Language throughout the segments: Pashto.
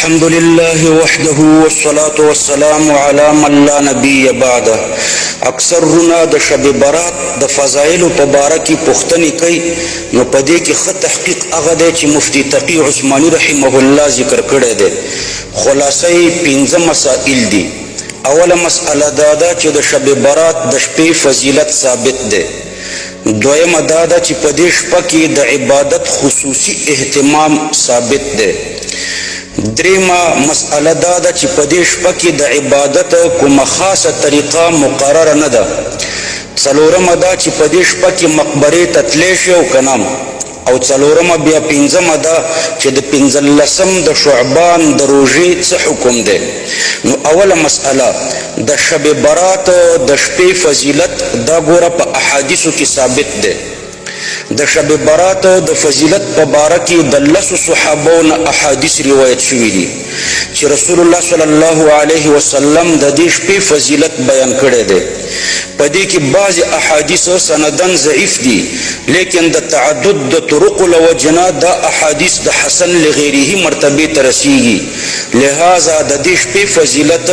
الحمد لله وحده والصلاة والسلام على من لا نبي بعده. اکثرنا د شب برات د فضائل مبارکی پختنی کوي نو پدې کې خط تحقیق هغه دی چې مفتی تقی عثماني رحمه الله ذکر کړی دی. خلاصې 15 مسائل دي. اوله مسأله دا ده چې د شب برات د شپې فضیلت ثابت دی. دویمه دا ده چې په دې شپه کې د عبادت خصوصي اهتمام ثابت دی. دریمه مسأله دا ده چې په دې شپه کې د عبادت کومه خاصه طریقه مقرره نه ده. څلورمه دا چې په دې شپه کې مقبرې ته تللی شي او که نه. او څلورمه بیا پنځمه ده چې د 15 د شعبان د روژې څه حکم دی. نو اوله مسأله د شب برات د شپې فضیلت دا ګوره په احادیثو کې ثابت دی. د شب برات د فضیلت په باره کې د 10 صحابو نه احادیث روایت شوي دي چې رسول الله صلی الله علیه وسلم د دې شپې فضیلت بیان کړی دی. په دې کې بعض احادیث سندن ضعیف دي، لیکن د تعدد د طرق له وجې نه دا احادیث د حسن لغیره مرتبه ته رسیږي. لہذا د دې شپې فضیلت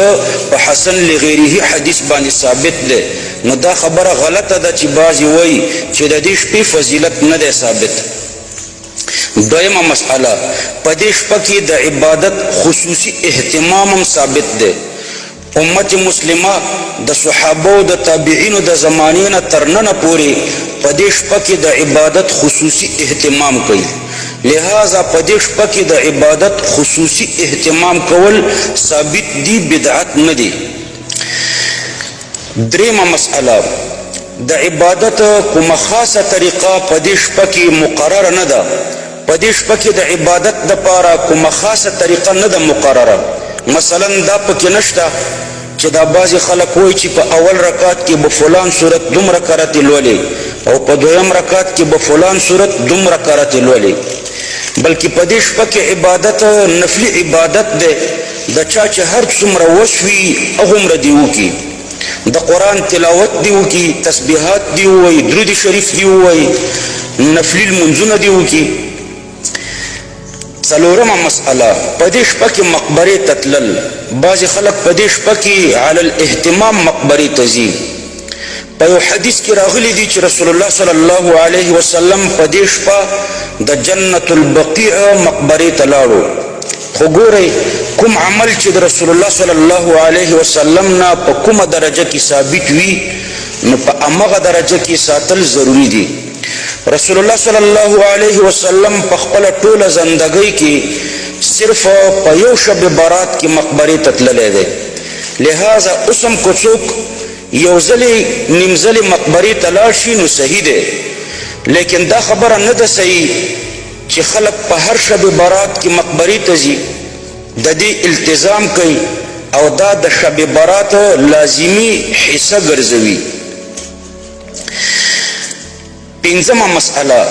په حسن لغیره حدیث باندې ثابت دی. نو دا خبره غلطه ده چې بعضی وایي چې د دې شپې فضیلت نه دی ثابت. دویمه مسئله په دې شپه کې د عبادت خصوصي اهتمام هم ثابت دی. امت مسلمه د صحابو د تابعینو د زمانې نه تر ننه پورې په دې شپه کې د عبادت خصوصي اهتمام کوي. لہذا په دې شپه کې د عبادت خصوصي اهتمام کول ثابت دی، بدعت نه دی. دریمه مسئله د عبادت کومه خاصه طریقه په دې شپه کې مقرره نه ده. په دې شپه کې د عبادت دپاره کومه خاصه طریقه نه ده مقرره. مثلا دا پکې نشته چې دا بعضې خلک وایي چې په اول رکعت کې به فلان صورت دومره کرتې لولې او په دویم رکعت کې به فلان صورت دومره کرتې لولې، بلکې په دې شپه کې عبادت نفلي عبادت دی. د چا چې هر څومره وس وي هغومره دې وکړي. د قرآن تلاوت دی وکړي، تسبیحات دی ووایي، درود شریف دی ووایي، نفلي لمونځونه دی وکړي. څلورمه مسئله په دې شپه کې مقبرې ته تلل. بعضې خلک په دې شپه کې علی الاهتمام مقبرې ته ځي. په یو حدیث کې راغلی دی چې رسول الله صلی الله علیه وسلم په دې شپه د جنت البقیع مقبرې ته لاړو. خو ګورئ کوم عمل چې د رسول الله صلی الله علیه وسلم نه په کومه درجه کې ثابت وي نو په همغه درجه کې ساتل ضروري دي. رسول الله صلی الله علیه وسلم په خپله ټوله زندګۍ کې صرف په یو شب برات کې مقبرې ته تللی دی. لہذا اوس هم که څوک یو ځلې نیم ځلې مقبرې ته لاړ شي نو صحیح دی، لیکن دا خبره نه ده صحیح چې خلک په هر شب برات کې مقبرې ته ځي، د دې التزام کوي او دا د شب برات لازمي حصه ګرځوي. پنځمه مسئله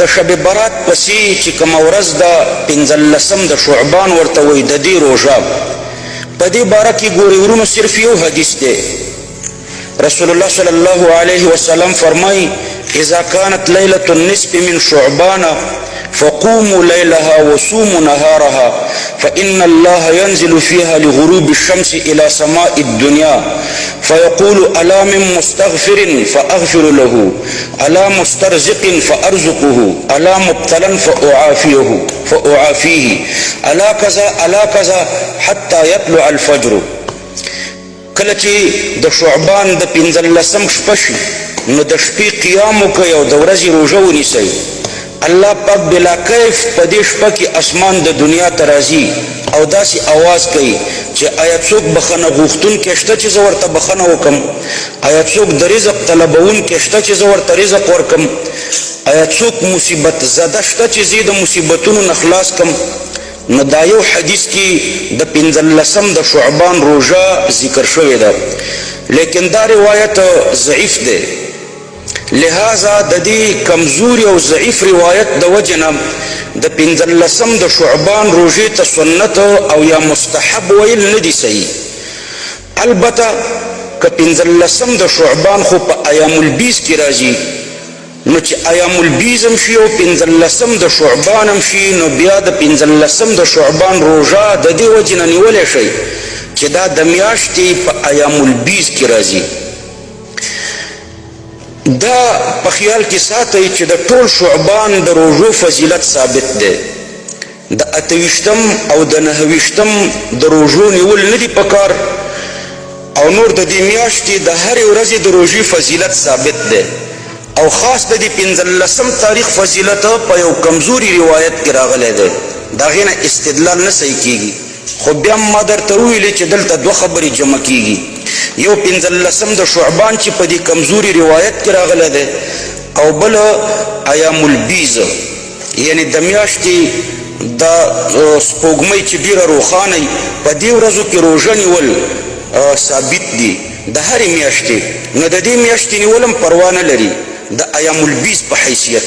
د شب برات پسې چې کومه ورځ ده 15 د شعبان ورته وایي د دې روژه. په دې باره کې ګورئ ورونو صرف یو حدیث دی. رسول الله صلی الله علیه وسلم فرمایي اذا كانت ليلة النصف من شعبان فقوموا ليلها وصوموا نهارها فإن الله ينزل فيها لغروب الشمس إلى سماء الدنيا فيقول ألا من مستغفر فأغفر له، ألا مسترزق فأرزقه، ألا مبتلا فأعافيه، ألا كذا ألا كذا حتى يطلع الفجر. کله چې د شعبان د 15 شپه شي نو د شپې قیام وکړئ او د ورځې روژه ونیسئ. الله پاک بلا کیف په دې شپه کې اسمان د دنیا ته راځي او داسې آواز کوي چې آیا څوک بخښنه غوښتونکی شته چې زه ورته بخښنه وکړم؟ آیا څوک د رزق طلبونکی شته چې زه ورته رزق ورکړم؟ آیا څوک مصیبت زده شته چې زه د مصیبتونو نه خلاص کړم؟ نو دا یو حدیث کې د 15 د شعبان روژه ذکر شوې ده، لیکن دا روایت ضعیف دی. لہذا د دې کمزوري او ضعیف روایت د وجې نه د 15 د شعبان روژې ته سنت او یا مستحب ویل نه دي صحیح. البته که 15 د شعبان خو په ایام البیز کې راځي نو چې ایام البیز هم شي او 15 د شعبان هم شي، نو بیا د 15 د شعبان روژه د دې وجې نه نیولی شئ چې دا د میاشتې په ایام البیز کې راځي. دا په خیال کې ساتئ چې د ټول شعبان د روژو فضیلت ثابت دی. د 28 او د 29 د روژو نیول نه دي پکار، او نور د دې میاشتې د هرې ورځې د روژې فضیلت ثابت دی. او خاص د دې 15 تاریخ فضیلت په یو کمزوري روایت کې راغلی دی، د هغې نه استدلال نه صحیح کېږي. خو بیا ما درته وویلې چې دلته دوه خبرې جمع کېږي، یو 15 د شعبان چې په دې کمزوري روایت کې راغلی دی، او بل ایام البیز یعنی د میاشتې د سپوږمۍ چې ډېره روښانه په دې ورځو کې روژه نیول ثابت دي د هرې میاشتې. نو د دې میاشتې نیول هم پروا نه لري د ایام البیز په حیثیت.